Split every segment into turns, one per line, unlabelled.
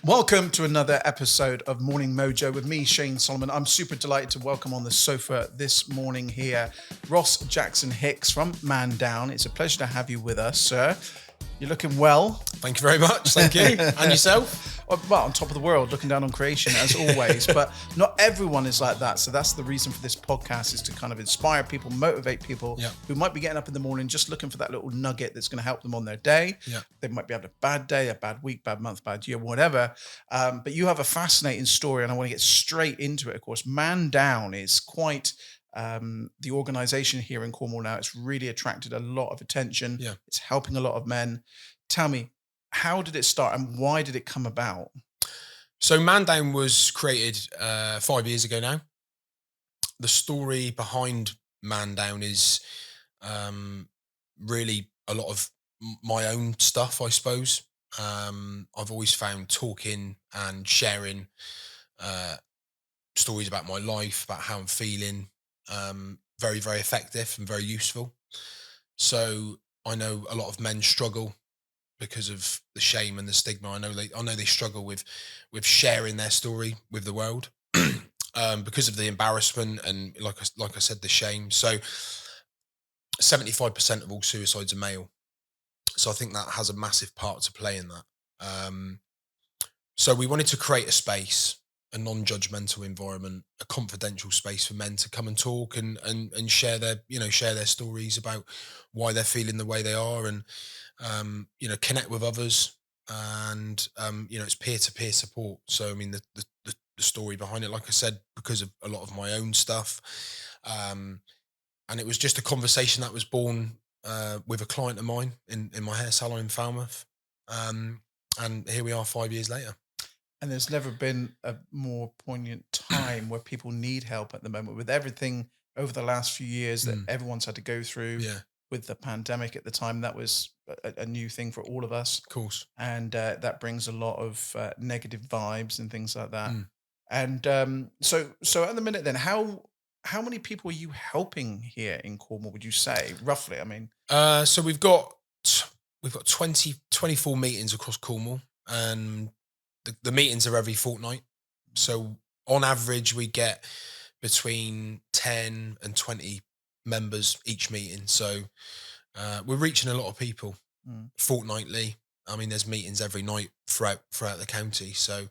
Welcome to another episode of Morning Mojo with me, Shane Solomon. I'm super delighted to welcome on the sofa this morning here, Ross Jackson-Hicks from Man Down. It's a pleasure to have you with us, sir. You're looking well.
Thank you very much. Thank you. And yourself?
Well, on top of the world, looking down on creation as always. But not everyone is like that. So that's the reason for this podcast, is to kind of inspire people, motivate people who might be getting up in the morning just looking for that little nugget that's going to help them on their day. They might be having a bad day, a bad week, bad month, bad year, whatever. But you have a fascinating story, and I want to get straight into it. Of course, Man Down is quite the organization here in Cornwall now. It's really attracted a lot of attention. It's helping a lot of men. Tell me, how did it start and why did it come about?
So Man Down was created 5 years ago now. The story behind Man Down is really a lot of my own stuff, I suppose. I've always found talking and sharing stories about my life, about how I'm feeling, very, very effective and very useful. So I know a lot of men struggle because of the shame and the stigma. I know they struggle with sharing their story with the world because of the embarrassment and like I said, the shame. So 75% of all suicides are male. So I think that has a massive part to play in that. So we wanted to create a space, a non-judgmental environment, a confidential space for men to come and talk and share their stories about why they're feeling the way they are, and connect with others, and it's peer-to-peer support. So I mean the story behind it, like I said, because of a lot of my own stuff, and it was just a conversation that was born with a client of mine in my hair salon in Falmouth, and here we are 5 years later.
And there's never been a more poignant time where people need help at the moment, with everything over the last few years that everyone's had to go through. With the pandemic at the time, that was a new thing for all of us.
Of course.
And that brings a lot of negative vibes and things like that. And so at the minute then, how many people are you helping here in Cornwall, would you say, roughly? I mean,
so we've got 24 meetings across Cornwall, and the meetings are every fortnight. So on average, we get between 10 and 20 members each meeting. So we're reaching a lot of people fortnightly. I mean, there's meetings every night throughout the county. So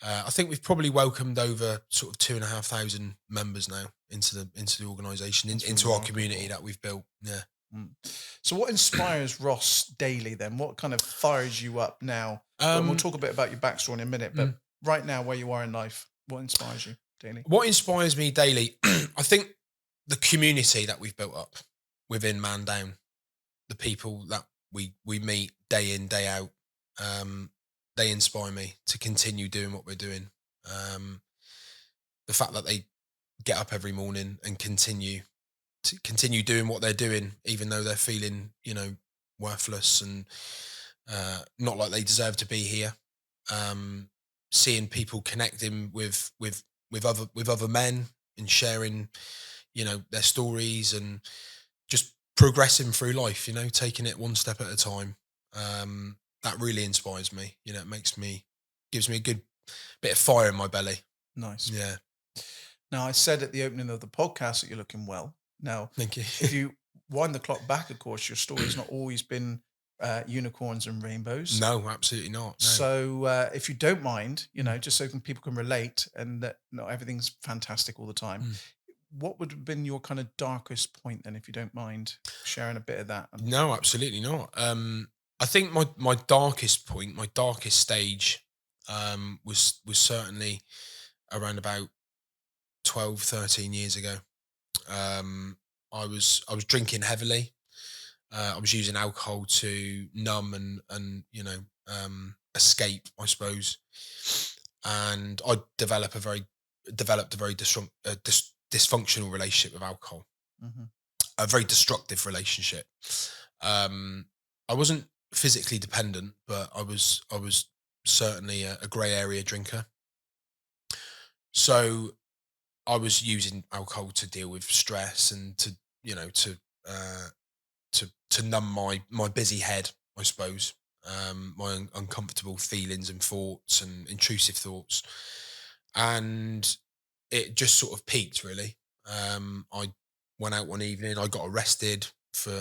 I think we've probably welcomed over sort of 2,500 members now into the organisation, into our community that we've built. Yeah.
So what inspires Ross daily then? What kind of fires you up now? We'll talk a bit about your backstory in a minute, but right now, where you are in life, what inspires you daily?
What inspires me daily? I think the community that we've built up within Man Down, the people that we meet day in, day out, they inspire me to continue doing what we're doing. The fact that they get up every morning and continue doing what they're doing, even though they're feeling, worthless and not like they deserve to be here. Seeing people connecting with other men and sharing, their stories, and just progressing through life, taking it one step at a time. That really inspires me. It gives me a good bit of fire in my belly.
Nice.
Yeah.
Now, I said at the opening of the podcast that you're looking well. Now,
thank you.
If you wind the clock back, of course, your story's not always been unicorns and rainbows.
No, absolutely not. No.
So if you don't mind, just so people can relate, and that not everything's fantastic all the time, what would have been your kind of darkest point then, if you don't mind sharing a bit of that?
No, absolutely not. I think my darkest point, my darkest stage was certainly around about 12, 13 years ago. I was drinking heavily. I was using alcohol to numb and escape, I suppose. And I developed a very dysfunctional relationship with alcohol, a very destructive relationship. I wasn't physically dependent, but I was certainly a grey area drinker. So I was using alcohol to deal with stress and to numb my busy head, I suppose. my uncomfortable feelings and thoughts and intrusive thoughts. And it just sort of peaked, really. I went out one evening, I got arrested for,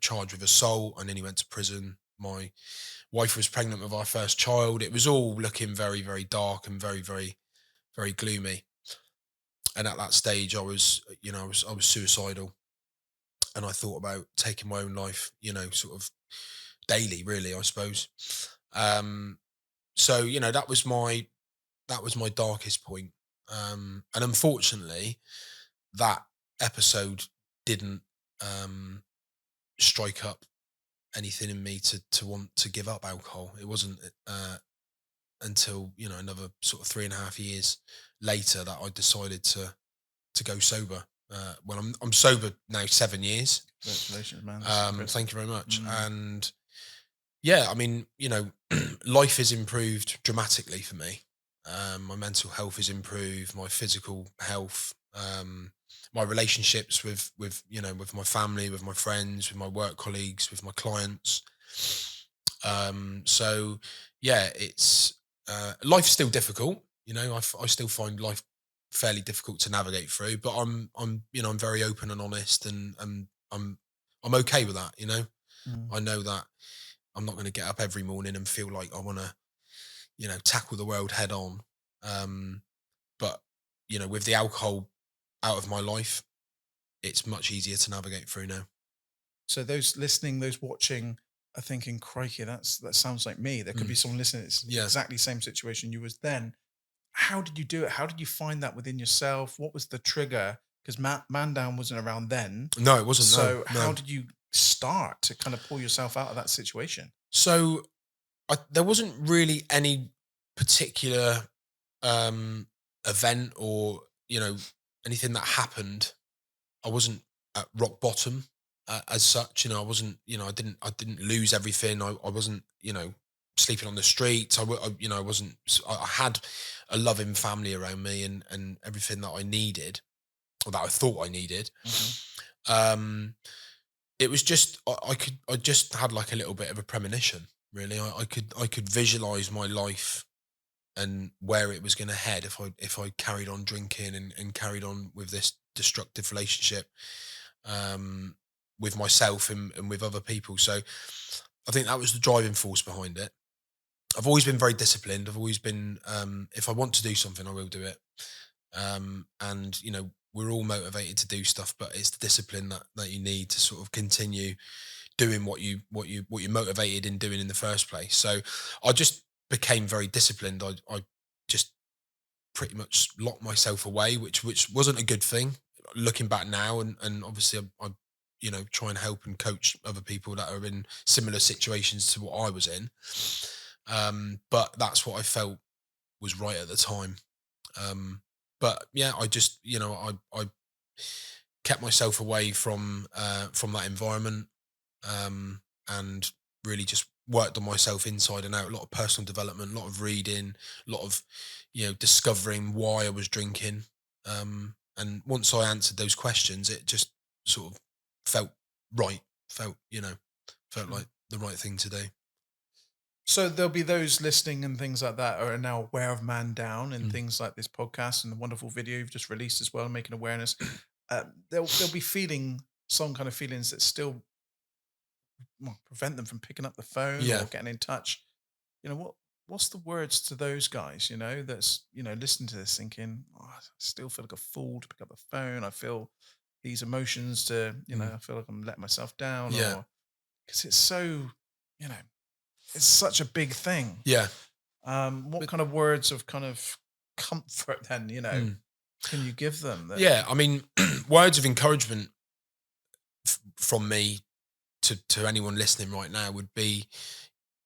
charged with assault. I nearly went to prison. My wife was pregnant with our first child. It was all looking very, very dark and very, very, very gloomy. And at that stage, I was suicidal, and I thought about taking my own life, sort of daily, really, I suppose. So that was my darkest point. And unfortunately, that episode didn't um, strike up anything in me to want to give up alcohol. It wasn't until another sort of 3.5 years later that I decided to go sober. Well, I'm sober now 7 years.
Congratulations, man.
Thank you very much. And yeah, I mean, life has improved dramatically for me. My mental health has improved, my physical health, my relationships with my family, with my friends, with my work colleagues, with my clients. So yeah, it's life's still difficult. I still find life fairly difficult to navigate through, but I'm very open and honest, and I'm okay with that.
Mm.
I know that I'm not going to get up every morning and feel like I want to, tackle the world head on. But with the alcohol out of my life, it's much easier to navigate through now.
So those listening, those watching are thinking, crikey, that sounds like me. There could be someone listening. It's
Yeah.
exactly the same situation you was then. How did you do it? How did you find that within yourself? What was the trigger? Because Man Down wasn't around then.
No, it wasn't.
So
No.
how did you start to kind of pull yourself out of that situation?
So there wasn't really any particular event or anything that happened. I wasn't at rock bottom as such. I wasn't. I didn't lose everything. I wasn't. Sleeping on the streets. I wasn't. I had a loving family around me and everything that I needed, or that I thought I needed.
Mm-hmm.
It was just I just had like a little bit of a premonition. Really, I could visualize my life and where it was going to head if I carried on drinking and carried on with this destructive relationship with myself and with other people. So I think that was the driving force behind it. I've always been very disciplined. I've always been, if I want to do something, I will do it. And we're all motivated to do stuff, but it's the discipline that you need to sort of continue doing what you're motivated in doing in the first place. So I just became very disciplined. I just pretty much locked myself away, which wasn't a good thing. Looking back now, and obviously I try and help and coach other people that are in similar situations to what I was in. But that's what I felt was right at the time. But yeah, I just I kept myself away from that environment, and really just worked on myself inside and out. A lot of personal development, a lot of reading, a lot of discovering why I was drinking. And once I answered those questions, it just sort of felt right. Felt like the right thing to do.
So there'll be those listening and things like that are now aware of Man Down and things like this podcast and the wonderful video you've just released as well, making awareness. They'll be feeling some kind of feelings that still prevent them from picking up the phone or getting in touch. What's the words to those guys? That's listening to this thinking, I still feel like a fool to pick up the phone. I feel these emotions to I feel like I'm letting myself down.
Yeah.
Because it's so it's such a big thing.
Yeah.
What kind of words of kind of comfort then, can you give them?
Yeah, I mean, words of encouragement from me to anyone listening right now would be,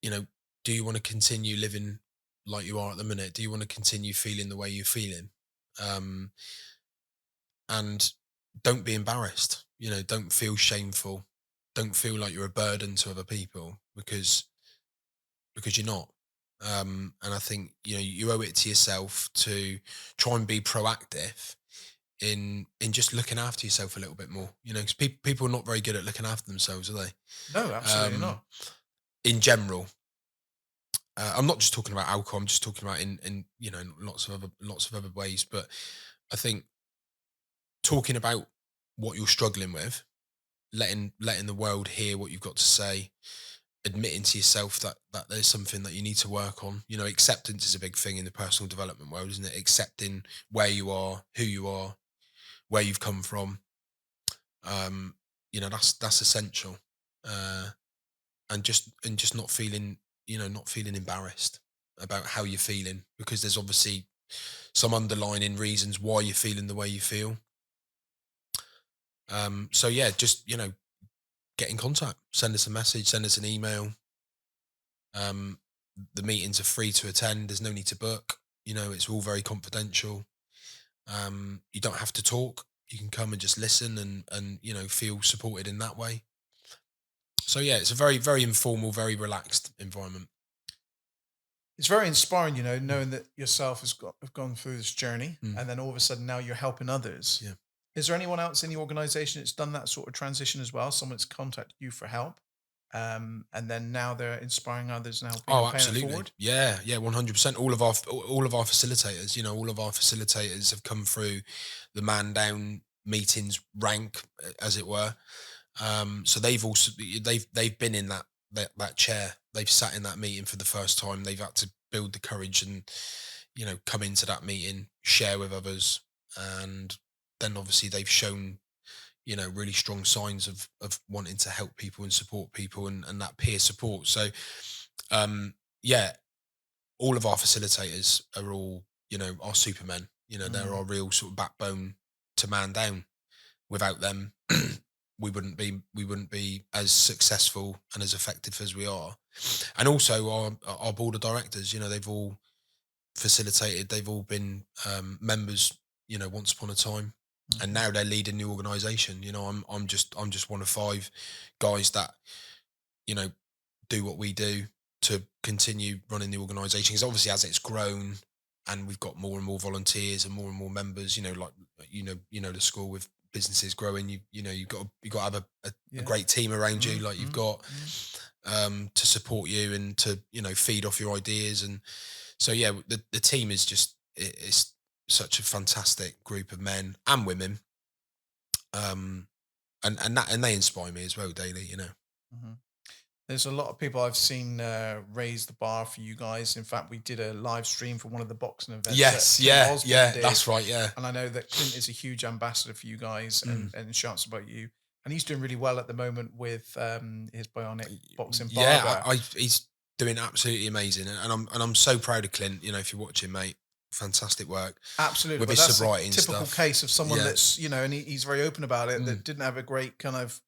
do you want to continue living like you are at the minute? Do you want to continue feeling the way you're feeling? And don't be embarrassed. Don't feel shameful. Don't feel like you're a burden to other people because you're not. And I think you owe it to yourself to try and be proactive in just looking after yourself a little bit more. Because people are not very good at looking after themselves, are they?
No, absolutely not.
in general, I'm not just talking about alcohol. I'm just talking about in lots of other ways. But I think talking about what you're struggling with, letting the world hear what you've got to say, admitting to yourself that there's something that you need to work on. Acceptance is a big thing in the personal development world, isn't it? Accepting where you are, who you are, where you've come from. That's essential. And just not feeling embarrassed about how you're feeling, because there's obviously some underlying reasons why you're feeling the way you feel. So yeah, just get in contact, send us a message, send us an email. The meetings are free to attend. There's no need to book. It's all very confidential. You don't have to talk. You can come and just listen and feel supported in that way. So yeah, it's a very, very informal, very relaxed environment.
It's very inspiring, knowing that yourself have gone through this journey, and then all of a sudden now you're helping others.
Yeah.
Is there anyone else in the organization that's done that sort of transition as well? Someone's contacted you for help, and then now they're inspiring others and helping.
Oh, absolutely. Forward? Yeah, 100%. All of our facilitators, all of our facilitators have come through the Man Down meetings rank, as it were. So they've been in that chair. They've sat in that meeting for the first time. They've had to build the courage and come into that meeting, share with others, and then obviously they've shown really strong signs of wanting to help people and support people and that peer support. So all of our facilitators are all our supermen. They're our real sort of backbone to Man Down. Without them, we wouldn't be as successful and as effective as we are. And also our board of directors, they've all facilitated, they've all been members, once upon a time, and now they're leading the organization. I'm just one of 5 guys that do what we do to continue running the organization, because obviously as it's grown and we've got more and more volunteers and more members, the school with businesses growing, you've got to have a great team around you, like you've got to support you and to feed off your ideas. And so the team is just, it's such a fantastic group of men and women, and they inspire me as well daily.
There's a lot of people I've seen raise the bar for you guys. In fact, we did a live stream for one of the boxing events.
Yes, that's right, yeah.
And I know that Clint is a huge ambassador for you guys and shouts about you. And he's doing really well at the moment with his bionic boxing barber.
Yeah, he's doing absolutely amazing. And I'm so proud of Clint. If you're watching, mate, fantastic work.
Absolutely.
With his sobriety and
typical
stuff.
Case of someone that's, and he's very open about it, that didn't have a great kind of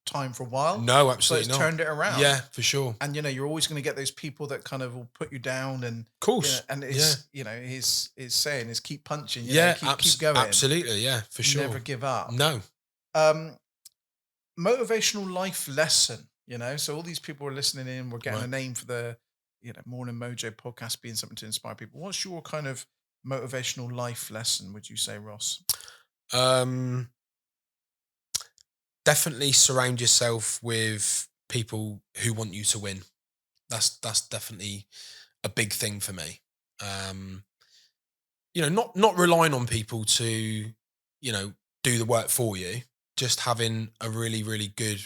time for a while.
No, absolutely
not. Turned it around.
Yeah, for sure.
And you're always going to get those people that kind of will put you down, and
of course.
And it's his saying is keep punching. Keep going.
Absolutely, yeah, for sure.
Never give up.
No.
Motivational life lesson. So all these people are listening in. We're getting a name for the Morning Mojo podcast, being something to inspire people. What's your kind of motivational life lesson, would you say, Ross?
Definitely surround yourself with people who want you to win. That's definitely a big thing for me. Not relying on people to, do the work for you. Just having a really, really good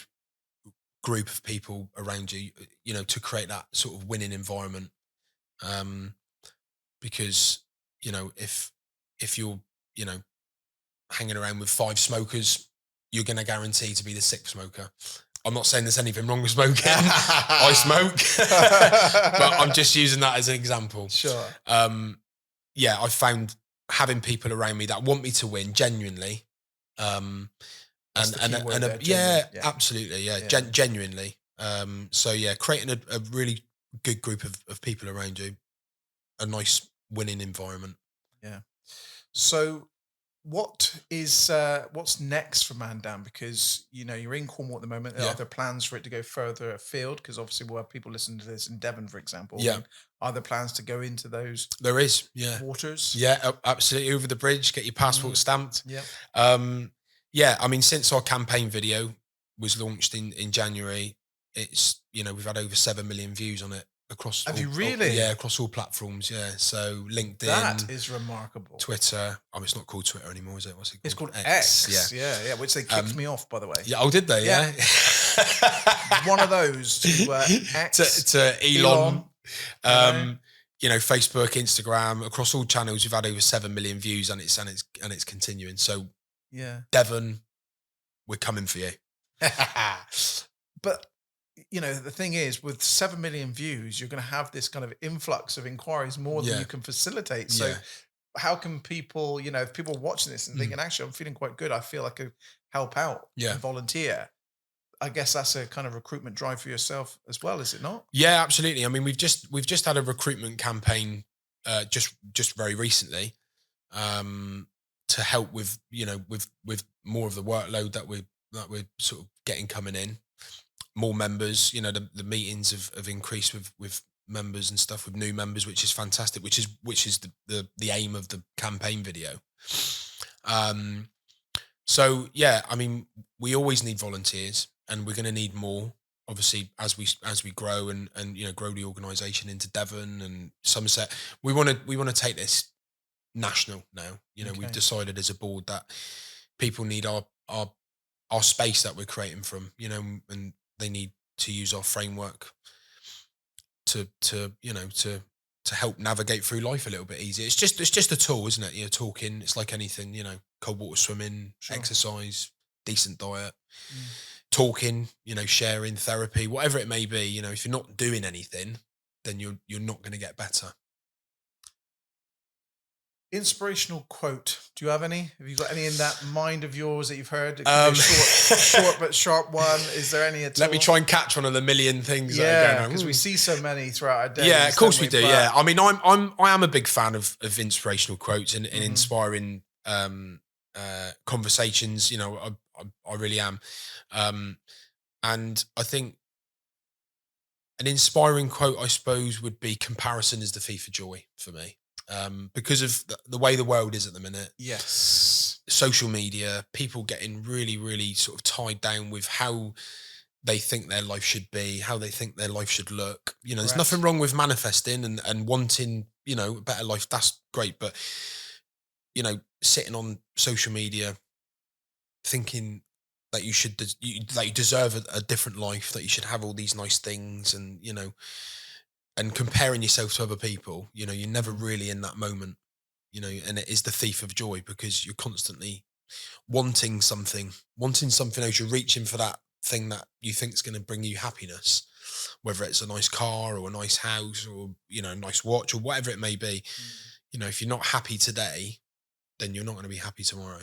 group of people around you, to create that sort of winning environment. Because, if you're, hanging around with 5 smokers, you're going to guarantee to be the 6th smoker. I'm not saying there's anything wrong with smoking. I smoke. But I'm just using that as an example.
Sure.
I found having people around me that want me to win genuinely. Absolutely. Yeah. Genuinely. Creating a really good group of people around you, a nice winning environment.
Yeah. So what's next for Man Down? Because you're in Cornwall at the moment. Are there plans for it to go further afield? Because obviously we'll have people listening to this in Devon, for example.
Yeah.
Are there plans to go into those?
There is.
Waters.
Yeah, absolutely. Over the bridge, get your passport stamped.
Yeah.
I mean, since our campaign video was launched in January, it's we've had over 7 million views on it across.
Have you really?
Yeah, across all platforms. Yeah, so LinkedIn.
That is remarkable.
Twitter. It's not called Twitter anymore, is it? What's it called?
It's called X. Yeah. Which they kicked me off, by the way.
Yeah. Oh, did they? Yeah.
One of those to X
to Elon. Facebook, Instagram, across all channels, we've had over 7 million views, and it's continuing. So
yeah,
Devon, we're coming for you.
But the thing is, with 7 million views, you're going to have this kind of influx of inquiries more than you can facilitate. So how can people, if people are watching this and thinking, actually, I'm feeling quite good, I feel like I could help out and volunteer. I guess that's a kind of recruitment drive for yourself as well, is it not?
Yeah, absolutely. I mean, we've just had a recruitment campaign just very recently to help with with more of the workload that we're sort of getting coming in. More members, the meetings have increased with members and stuff, with new members, which is fantastic, which is the aim of the campaign video. So yeah, I mean, we always need volunteers, and we're going to need more, obviously, as we grow and grow the organisation into Devon and Somerset. We want to take this national now. We've decided as a board that people need our space that we're creating from, and they need to use our framework to help navigate through life a little bit easier. It's just a tool, isn't it? Talking, it's like anything, cold water swimming, exercise, decent diet, talking, sharing, therapy, whatever it may be. If you're not doing anything, then you're not going to get better.
Inspirational quote. Do you have any? Have you got any in that mind of yours that you've heard? It could be a short but sharp one. Is there any at all?
Let me try and catch one of the million things.
Yeah, because we see so many throughout our day.
Yeah, of course we do. Yeah, I mean, I am a big fan of inspirational quotes and inspiring conversations. I really am, and I think an inspiring quote, I suppose, would be "Comparison is the thief of joy" for me. Because of the way the world is at the minute.
Yes.
Social media, people getting really, really sort of tied down with how they think their life should be, how they think their life should look. There's nothing wrong with manifesting and wanting, a better life. That's great. But, sitting on social media thinking that you should, that you deserve a different life, that you should have all these nice things and, and comparing yourself to other people, you're never really in that moment, and it is the thief of joy, because you're constantly wanting something else. You're reaching for that thing that you think is going to bring you happiness, whether it's a nice car or a nice house or, a nice watch or whatever it may be. If you're not happy today, then you're not going to be happy tomorrow.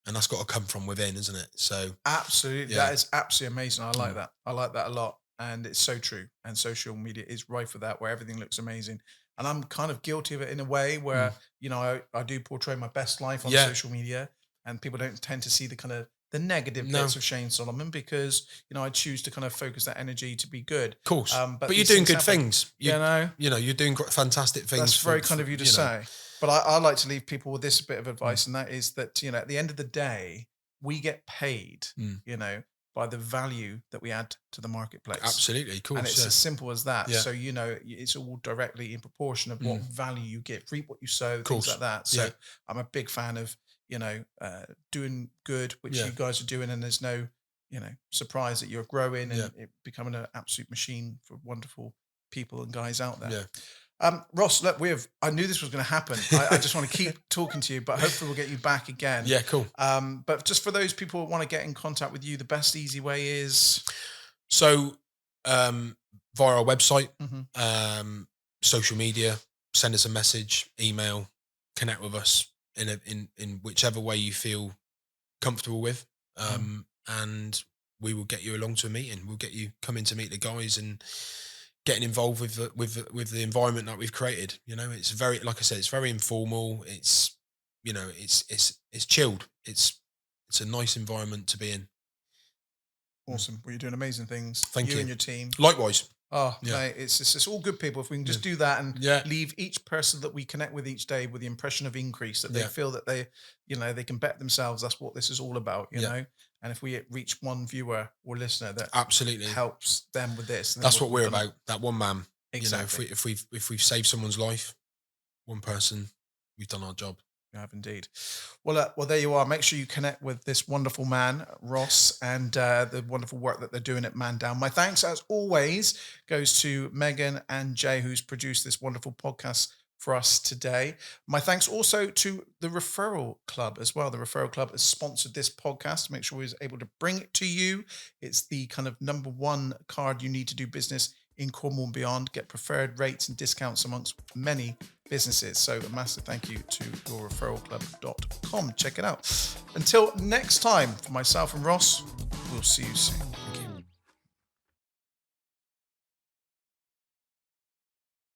And that's got to come from within, isn't it? So
absolutely. That is absolutely amazing. I like that. I like that a lot. And it's so true. And social media is rife for that, where everything looks amazing. And I'm kind of guilty of it in a way where, I do portray my best life on social media, and people don't tend to see the kind of the negative bits of Shane Solomon, because, I choose to kind of focus that energy to be good.
Of course. But you're doing good things. You're doing fantastic things.
That's very kind of you to say. But I like to leave people with this bit of advice, and that is that, at the end of the day, we get paid, by the value that we add to the marketplace.
Absolutely, cool.
And it's as simple as that. Yeah. So, it's all directly in proportion of what value you get, reap what you sow, things like that. So I'm a big fan of, doing good, which you guys are doing, and there's no, surprise that you're growing and it becoming an absolute machine for wonderful people and guys out there.
Yeah.
Ross, look, I knew this was going to happen. I just want to keep talking to you, but hopefully we'll get you back again.
Yeah, cool.
But just for those people who want to get in contact with you, the best easy way is?
So, via our website, social media, send us a message, email, connect with us in whichever way you feel comfortable with. And we will get you along to a meeting. We'll get you come in to meet the guys and getting involved with the environment that we've created. It's very, like I said, it's very informal. It's, it's chilled. It's a nice environment to be in.
Awesome. Well, you're doing amazing things.
Thank you.
And your team.
Likewise.
Oh, mate, it's all good people. If we can just do that and leave each person that we connect with each day with the impression of increase, that they feel that they, they can bet themselves. That's what this is all about, you know. And if we reach one viewer or listener that
absolutely
helps them with this,
that's what we're about. That one man.
Exactly.
If we've saved someone's life, one person, we've done our job.
You have indeed. Well, there you are. Make sure you connect with this wonderful man, Ross, and the wonderful work that they're doing at Man Down. My thanks, as always, goes to Megan and Jay, who's produced this wonderful podcast for us today. My thanks also to the Referral Club as well. The Referral Club has sponsored this podcast to make sure we're able to bring it to you. It's the kind of number one card you need to do business in Cornwall and beyond. Get preferred rates and discounts amongst many businesses. So a massive thank you to yourreferralclub.com. Check it out. Until next time, for myself and Ross, we'll see you soon.